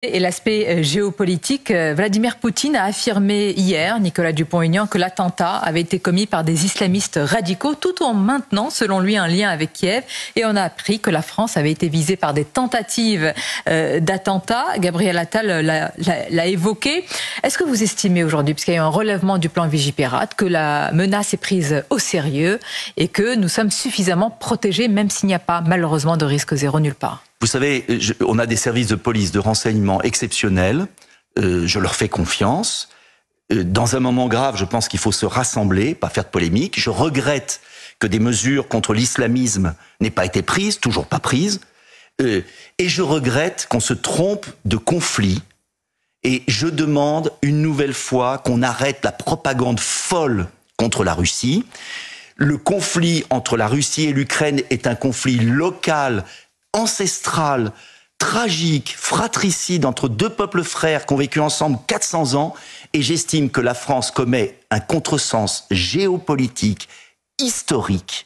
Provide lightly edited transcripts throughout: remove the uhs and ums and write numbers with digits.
Et l'aspect géopolitique, Vladimir Poutine a affirmé hier, Nicolas Dupont-Aignan, que l'attentat avait été commis par des islamistes radicaux, tout en maintenant, selon lui, un lien avec Kiev. Et on a appris que la France avait été visée par des tentatives d'attentat. Gabriel Attal l'a évoqué. Est-ce que vous estimez aujourd'hui, puisqu'il y a eu un relèvement du plan Vigipirate, que la menace est prise au sérieux et que nous sommes suffisamment protégés, même s'il n'y a pas malheureusement de risque zéro nulle part? Vous savez, on a des services de police, de renseignement exceptionnels. Je leur fais confiance. Dans un moment grave, je pense qu'il faut se rassembler, pas faire de polémique. Je regrette que des mesures contre l'islamisme n'aient pas été prises, toujours pas prises. Et je regrette qu'on se trompe de conflit. Et je demande une nouvelle fois qu'on arrête la propagande folle contre la Russie. Le conflit entre la Russie et l'Ukraine est un conflit local, ancestral, tragique, fratricide entre deux peuples frères qui ont vécu ensemble 400 ans, et j'estime que la France commet un contresens géopolitique, historique,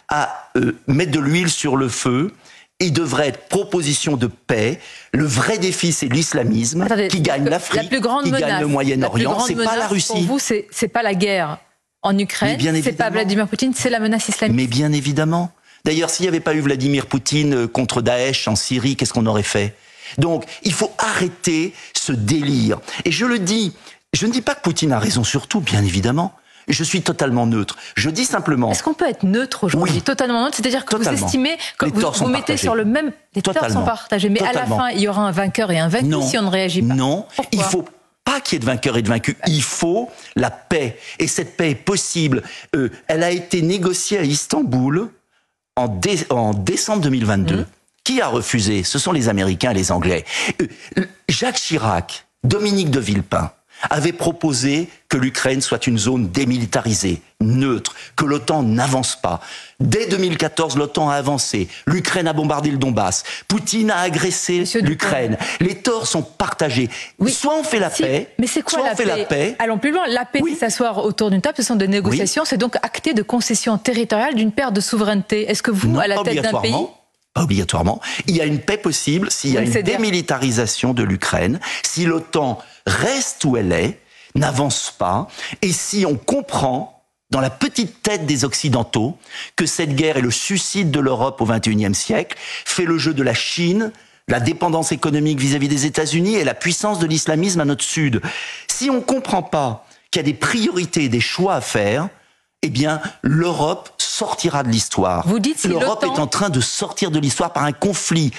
à mettre de l'huile sur le feu. Il devrait être proposition de paix. Le vrai défi, c'est l'islamisme qui gagne l'Afrique, qui gagne le Moyen-Orient. C'est pas la Russie. Pour vous, c'est pas la guerre en Ukraine, c'est pas Vladimir Poutine, c'est la menace islamiste. Mais bien évidemment. D'ailleurs, s'il n'y avait pas eu Vladimir Poutine contre Daesh en Syrie, qu'est-ce qu'on aurait fait? Donc, il faut arrêter ce délire. Et je le dis, je ne dis pas que Poutine a raison sur tout, bien évidemment. Je suis totalement neutre. Je dis simplement... Est-ce qu'on peut être neutre aujourd'hui? Oui. Totalement neutre, c'est-à-dire que vous estimez que vous mettez sur le même... Les torts sont partagés, mais à la fin, il y aura un vainqueur et un vaincu si on ne réagit pas. Non, il faut pas qu'il y ait de vainqueur et de vaincu. Il faut la paix. Et cette paix est possible. Elle a été négociée à Istanbul en décembre 2022. Qui a refusé? Ce sont les Américains et les Anglais. Jacques Chirac, Dominique de Villepin avaient proposé que l'Ukraine soit une zone démilitarisée, neutre, que l'OTAN n'avance pas. Dès 2014, l'OTAN a avancé. L'Ukraine a bombardé le Donbass. Poutine a agressé l'Ukraine. Les torts sont partagés. Oui. Soit on fait la paix, mais c'est quoi la paix? Allons plus loin. La paix, c'est s'asseoir autour d'une table, ce sont des négociations, c'est donc acter de concessions territoriales d'une perte de souveraineté. Est-ce que vous, à la tête d'un pays... Pas obligatoirement. Il y a une paix possible s'il y a une démilitarisation de l'Ukraine, si l'OTAN reste où elle est, n'avance pas, et si on comprend, dans la petite tête des Occidentaux, que cette guerre est le suicide de l'Europe au XXIe siècle, fait le jeu de la Chine, la dépendance économique vis-à-vis des États-Unis et la puissance de l'islamisme à notre sud. Si on ne comprend pas qu'il y a des priorités et des choix à faire, eh bien, l'Europe sortira de l'histoire. Vous dites si l'Europe est en train de sortir de l'histoire par un conflit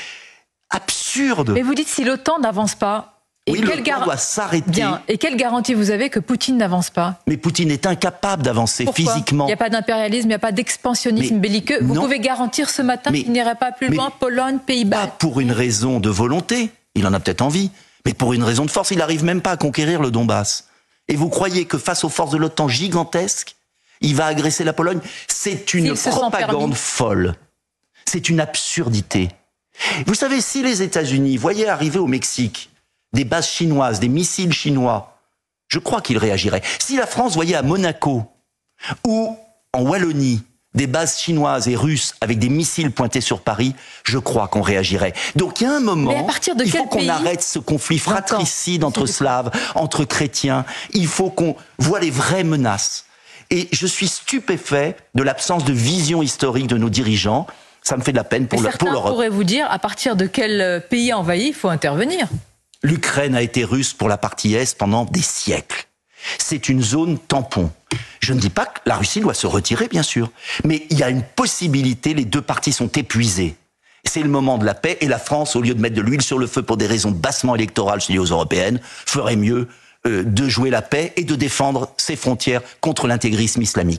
absurde. Mais vous dites si l'OTAN n'avance pas. Oui, l'OTAN doit s'arrêter. Bien. Et quelle garantie vous avez que Poutine n'avance pas? Mais Poutine est incapable d'avancer physiquement. Il n'y a pas d'impérialisme, il n'y a pas d'expansionnisme belliqueux. Vous pouvez garantir ce matin qu'il n'irait pas plus loin, Pologne, Pays-Bas? Pas pour une raison de volonté. Il en a peut-être envie. Mais pour une raison de force, il n'arrive même pas à conquérir le Donbass. Et vous croyez que face aux forces de l'OTAN gigantesques, il va agresser la Pologne? C'est une propagande folle. C'est une absurdité. Vous savez, si les États-Unis voyaient arriver au Mexique des bases chinoises, des missiles chinois, je crois qu'ils réagiraient. Si la France voyait à Monaco ou en Wallonie des bases chinoises et russes avec des missiles pointés sur Paris, je crois qu'on réagirait. Donc il y a un moment, il faut qu'on arrête ce conflit fratricide entre Slaves, entre chrétiens. Il faut qu'on voit les vraies menaces. Et je suis stupéfait de l'absence de vision historique de nos dirigeants. Ça me fait de la peine pour l'Europe. Certains pourraient vous dire à partir de quel pays envahi il faut intervenir. L'Ukraine a été russe pour la partie Est pendant des siècles. C'est une zone tampon. Je ne dis pas que la Russie doit se retirer, bien sûr. Mais il y a une possibilité, les deux parties sont épuisées. C'est le moment de la paix et la France, au lieu de mettre de l'huile sur le feu pour des raisons bassement électorales liées aux européennes, ferait mieux de jouer la paix et de défendre ses frontières contre l'intégrisme islamique.